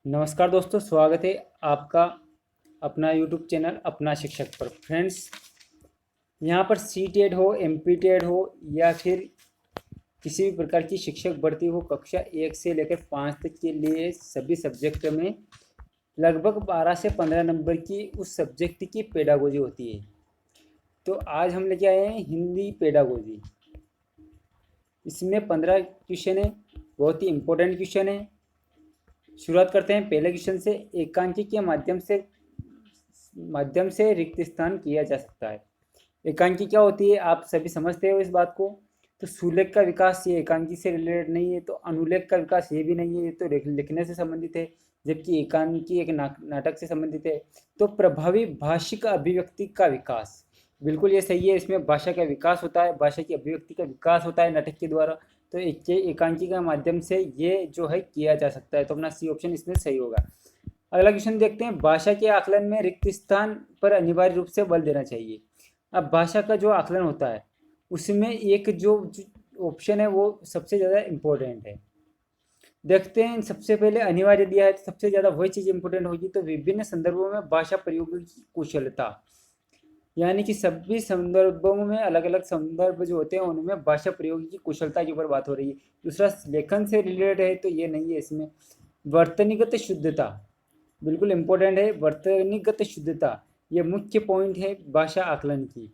नमस्कार दोस्तों, स्वागत है आपका अपना यूट्यूब चैनल अपना शिक्षक पर। फ्रेंड्स, यहाँ पर सीटेड हो, एमपीटेड हो या फिर किसी भी प्रकार की शिक्षक भर्ती हो, कक्षा 1 से लेकर 5 तक के लिए सभी सब्जेक्ट में लगभग 12 से 15 नंबर की उस सब्जेक्ट की पेडागोजी होती है। तो आज हम लेके आए हैं हिंदी पेडागोजी। इसमें 15 क्वेश्चन है, बहुत ही इम्पोर्टेंट क्वेश्चन है। शुरुआत करते हैं पहले क्वेश्चन से। एकांकी के माध्यम से रिक्त स्थान किया जा सकता है। एकांकी क्या होती है, आप सभी समझते हो इस बात को। तो सुलेख का विकास ये एकांकी से रिलेटेड नहीं है, तो अनुलेख का विकास ये भी नहीं है, ये तो लिखने से संबंधित है। जबकि एकांकी एक नाटक से संबंधित है। तो प्रभावी भाषिक अभिव्यक्ति का विकास, बिल्कुल ये सही है। इसमें भाषा का विकास होता है, भाषा की अभिव्यक्ति का विकास होता है नाटक के द्वारा। तो एकांकी के माध्यम से ये जो है किया जा सकता है। तो अपना सी ऑप्शन इसमें सही होगा। अगला क्वेश्चन देखते हैं। भाषा के आकलन में रिक्त स्थान पर अनिवार्य रूप से बल देना चाहिए। अब भाषा का जो आकलन होता है उसमें एक जो ऑप्शन है वो सबसे ज़्यादा इम्पोर्टेंट है। देखते हैं, सबसे पहले अनिवार्य दिया है तो सबसे ज़्यादा वही चीज़ इंपॉर्टेंट होगी। तो विभिन्न संदर्भों में भाषा प्रयोग की कुशलता, यानी कि सभी संदर्भों में अलग अलग संदर्भ जो होते हैं उनमें भाषा प्रयोग की कुशलता के ऊपर बात हो रही है। दूसरा लेखन से रिलेटेड है, तो ये नहीं है इसमें। वर्तनीगत शुद्धता बिल्कुल इम्पोर्टेंट है। वर्तनीगत शुद्धता ये मुख्य पॉइंट है भाषा आकलन की।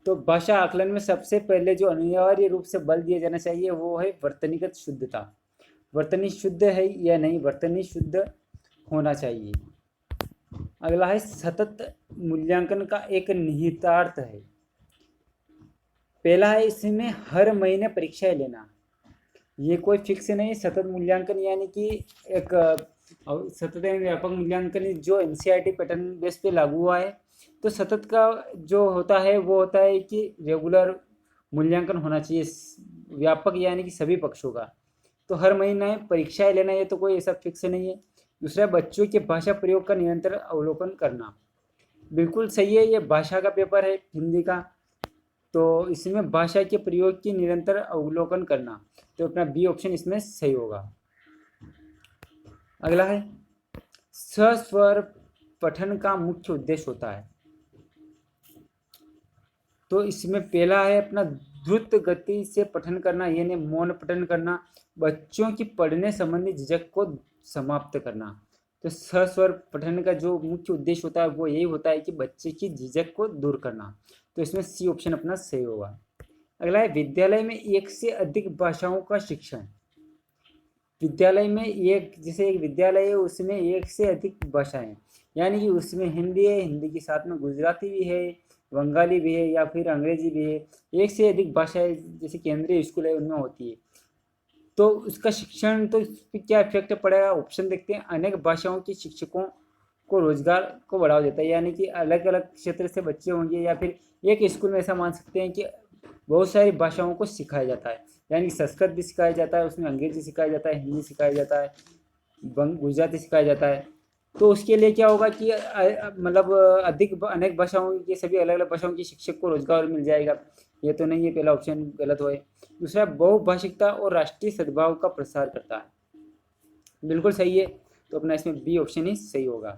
तो भाषा आकलन में सबसे पहले जो अनिवार्य रूप से बल दिया जाना चाहिए वो है वर्तनीगत शुद्धता। वर्तनी शुद्ध है या नहीं, वर्तनी शुद्ध होना चाहिए। अगला है सतत मूल्यांकन का एक निहितार्थ है। पहला है इसमें हर महीने परीक्षाएं लेना। ये कोई फिक्स नहीं। सतत मूल्यांकन यानी कि एक सतत एवं व्यापक मूल्यांकन जो एनसीईआरटी पैटर्न बेस पे लागू हुआ है। तो सतत का जो होता है वो होता है कि रेगुलर मूल्यांकन होना चाहिए, व्यापक यानी कि सभी पक्षों का। तो हर महीने परीक्षाएं लेना, ये तो कोई ऐसा फिक्स नहीं है। दूसरा, बच्चों के भाषा प्रयोग का निरंतर अवलोकन करना, बिल्कुल सही है। ये भाषा का पेपर है हिंदी का, तो इसमें भाषा के प्रयोग की निरंतर अवलोकन करना। तो अपना बी ऑप्शन इसमें सही होगा। अगला है सस्वर पठन का मुख्य उद्देश्य होता है। तो इसमें पहला है अपना द्रुत गति से पठन करना, यानी मौन पठन करना। बच्चों की पढ़ने संबंधी झिझक को समाप्त करना। तो सस्वर पठन का जो मुख्य उद्देश्य होता है वो यही होता है कि बच्चे की झिझक को दूर करना। तो इसमें सी ऑप्शन अपना सही होगा। अगला है विद्यालय में एक से अधिक भाषाओं का शिक्षण। विद्यालय में एक, जैसे एक विद्यालय है उसमें एक से अधिक भाषाएं, यानी कि उसमें हिंदी है, हिंदी के साथ में गुजराती भी है, बंगाली भी है या फिर अंग्रेजी भी है। एक से अधिक भाषाएं जैसे केंद्रीय स्कूल है उनमें होती है। तो उसका शिक्षण, तो इस पर क्या इफेक्ट पड़ेगा, ऑप्शन देखते हैं। अनेक भाषाओं के शिक्षकों को रोजगार को बढ़ावा देता है, यानी कि अलग अलग क्षेत्र से बच्चे होंगे या फिर एक स्कूल में ऐसा मान सकते हैं कि बहुत सारी भाषाओं को सिखाया जाता है। यानी कि संस्कृत भी सिखाया जाता है, उसमें अंग्रेजी सिखाया जाता है, हिंदी सिखाया जाता है, गुजराती सिखाया जाता है। तो उसके लिए क्या होगा कि मतलब अधिक अनेक भाषाओं के, सभी अलग अलग भाषाओं के शिक्षक को रोजगार मिल जाएगा। ये तो नहीं है, पहला ऑप्शन गलत होए। दूसरा, बहुभाषिकता और राष्ट्रीय सद्भाव का प्रसार करता है, बिल्कुल सही है। तो अपना इसमें बी ऑप्शन ही सही होगा।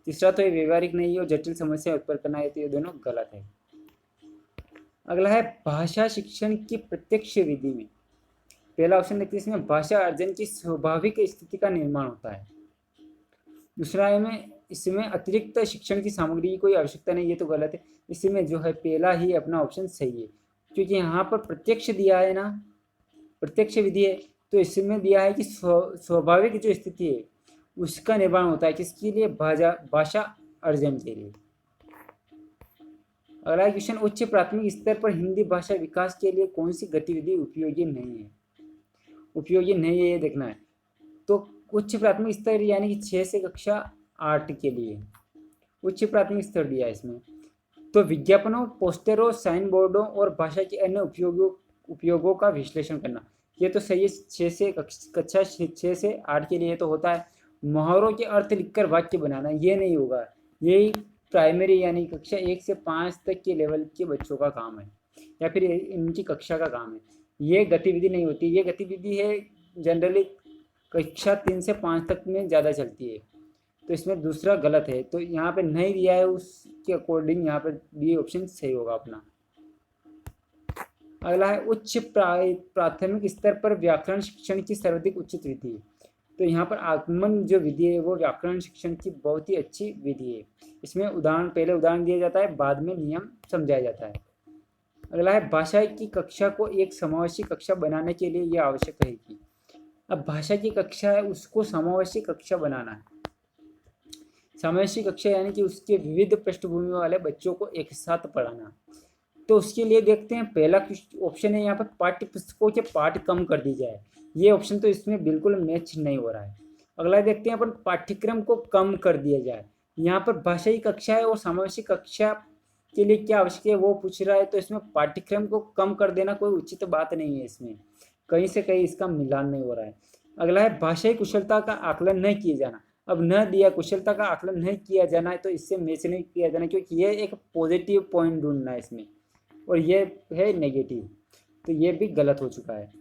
तीसरा, तो ये व्यवहारिक नहीं है और जटिल समस्या उत्पन्न करना है, तो ये दोनों गलत है। अगला है भाषा शिक्षण की प्रत्यक्ष विधि में। पहला ऑप्शन देखते हैं, इसमें भाषा अर्जन की स्वाभाविक स्थिति का निर्माण होता है। दूसरा है में इसमें अतिरिक्त शिक्षण की सामग्री की कोई आवश्यकता नहीं, ये तो गलत है। इसमें जो है पहला ही अपना ऑप्शन सही है, क्योंकि यहाँ पर प्रत्यक्ष दिया है ना, प्रत्यक्ष विधि है। तो इसमें दिया है कि स्वाभाविक जो स्थिति है उसका निर्माण होता है, किसके लिए, भाषा अर्जन के लिए। अगला क्वेश्चन, उच्च प्राथमिक स्तर पर हिंदी भाषा विकास के लिए कौन सी गतिविधि उपयोगी नहीं है। उपयोगी नहीं है ये देखना है। तो उच्च प्राथमिक स्तर यानी कि 6 से कक्षा 8 के लिए उच्च प्राथमिक स्तर दिया है इसमें। तो विज्ञापनों, पोस्टरों, साइन बोर्डों और भाषा के अन्य उपयोगों का विश्लेषण करना, ये तो सही है। 6 से कक्षा 6 से 8 के लिए तो होता है। मुहावरों के अर्थ लिखकर वाक्य बनाना, ये नहीं होगा। यही प्राइमरी यानी कक्षा 1 से 5 तक के लेवल के बच्चों का काम है या फिर इनकी कक्षा का काम है। ये गतिविधि नहीं होती, ये गतिविधि है जनरली कक्षा 3 से 5 तक में ज़्यादा चलती है। तो इसमें दूसरा गलत है, तो यहाँ पे नहीं दिया है, उसके अकॉर्डिंग यहाँ पर बी ऑप्शन सही होगा अपना। अगला है उच्च प्राथमिक स्तर पर व्याकरण शिक्षण की सर्वाधिक उचित विधि। तो यहाँ पर आगमन जो विधि है वो व्याकरण शिक्षण की बहुत ही अच्छी विधि है। इसमें पहले उदाहरण दिया जाता है, बाद में नियम समझाया जाता है। अगला है भाषा की कक्षा को एक समावेशी कक्षा बनाने के लिए यह आवश्यक है कि, अब भाषा की कक्षा है उसको समावेशी कक्षा बनाना है। समावेशी कक्षा यानी कि उसके विविध पृष्ठभूमि वाले बच्चों को एक साथ पढ़ाना। तो उसके लिए देखते हैं, पहला ऑप्शन है यहाँ पर पाठ्य पुस्तकों के पाठ कम कर दी जाए। ये ऑप्शन तो इसमें बिल्कुल मैच नहीं हो रहा है। अगला देखते हैं अपन, पाठ्यक्रम को कम कर दिया जाए। यहाँ पर भाषाई कक्षा है और समावेशी कक्षा के लिए क्या आवश्यक है वो पूछ रहा है, तो इसमें पाठ्यक्रम को कम कर देना कोई उचित बात नहीं है। इसमें कहीं से कहीं इसका मिलान नहीं हो रहा है। अगला है भाषाई कुशलता का आकलन नहीं किया जाना। अब न दिया, कुशलता का आकलन नहीं किया जाना है, तो इससे मैच नहीं किया जाना, क्योंकि ये एक पॉजिटिव पॉइंट ढूंढना है इसमें, और ये है नेगेटिव, तो ये भी गलत हो चुका है।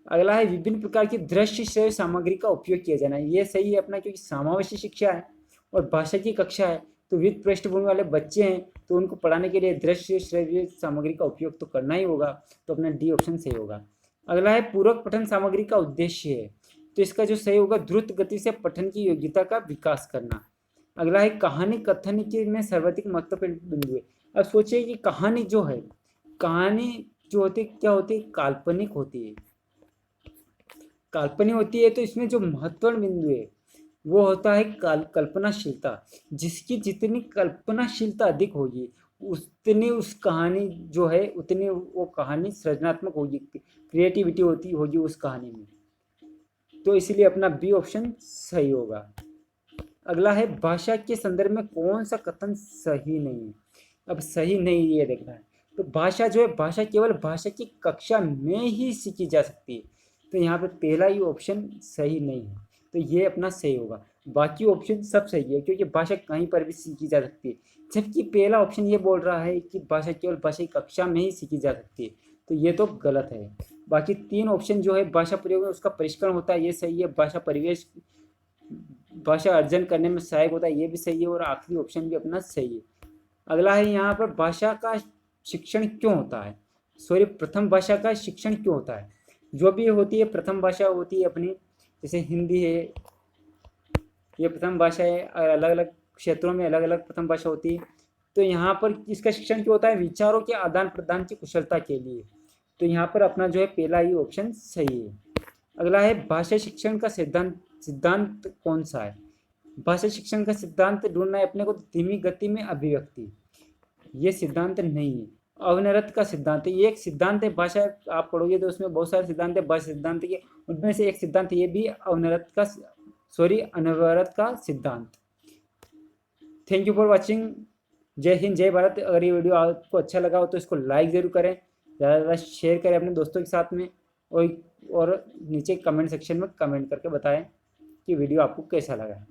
अगला है विभिन्न प्रकार की दृश्य श्रव्य सामग्री का उपयोग किया जाना। ये सही है अपना, क्योंकि समावेशी शिक्षा है और भाषा की कक्षा है, तो विविध पृष्ठभूमि वाले बच्चे हैं, तो उनको पढ़ाने के लिए दृश्य श्रव्य सामग्री का उपयोग तो करना ही होगा, तो अपना डी ऑप्शन सही होगा। अगला है पूरक पठन सामग्री का उद्देश्य है, तो इसका जो सही होगा द्रुत गति से पठन की योग्यता का विकास करना। अगला है कहानी कथन के में सर्वाधिक महत्वपूर्ण बिंदु है। अब सोचिए कि कहानी जो है, कहानी जो होती क्या होती है, काल्पनिक होती है। काल्पनिक होती है, तो इसमें जो महत्वपूर्ण बिंदु है वो होता है कल्पनाशीलता। जिसकी जितनी कल्पनाशीलता अधिक होगी उतनी उस कहानी जो है, उतनी वो कहानी सृजनात्मक होगी, क्रिएटिविटी होगी उस कहानी में। तो इसलिए अपना बी ऑप्शन सही होगा। अगला है भाषा के संदर्भ में कौन सा कथन सही नहीं है। अब सही नहीं ये देखना है, तो भाषा जो है, भाषा केवल भाषा की कक्षा में ही सीखी जा सकती है, तो यहाँ पे पहला ही ऑप्शन सही नहीं है, तो ये अपना सही होगा। बाकी ऑप्शन सब सही है, क्योंकि भाषा कहीं पर भी सीखी जा सकती है, जबकि पहला ऑप्शन ये बोल रहा है कि भाषा केवल भाषा की कक्षा में ही सीखी जा सकती है, तो ये तो गलत है। बाकी तीन ऑप्शन जो है, भाषा प्रयोग में उसका परिष्करण होता है, ये सही है। भाषा परिवेश भाषा अर्जन करने में सहायक होता है, ये भी सही है। और आखिरी ऑप्शन भी अपना सही है। अगला है यहाँ पर भाषा का शिक्षण क्यों होता है, सॉरी प्रथम भाषा का शिक्षण क्यों होता है। जो भी होती है प्रथम भाषा होती है अपनी, जैसे हिंदी है, ये प्रथम भाषा है, अलग अलग क्षेत्रों में अलग अलग प्रथम भाषा होती है। तो यहाँ पर इसका शिक्षण क्यों होता है, विचारों के आदान प्रदान की कुशलता के लिए, तो यहाँ पर अपना जो है पहला ही ऑप्शन सही है। अगला है भाषा शिक्षण का सिद्धांत कौन सा है। भाषा शिक्षण का सिद्धांत ढूंढना है अपने को, धीमी गति में अभिव्यक्ति, ये सिद्धांत नहीं है। अवनरत का सिद्धांत, ये एक सिद्धांत है। भाषा आप पढ़ोगे तो उसमें बहुत सारे सिद्धांत है भाषा सिद्धांत के, उनमें से एक सिद्धांत ये भी अनवरत का सिद्धांत। Thank you for watching. जय हिंद, जय भारत। अगर ये वीडियो आपको अच्छा लगा हो तो इसको लाइक ज़रूर करें, ज़्यादा से ज़्यादा शेयर करें अपने दोस्तों के साथ में, और नीचे कमेंट सेक्शन में कमेंट करके बताएं कि वीडियो आपको कैसा लगा।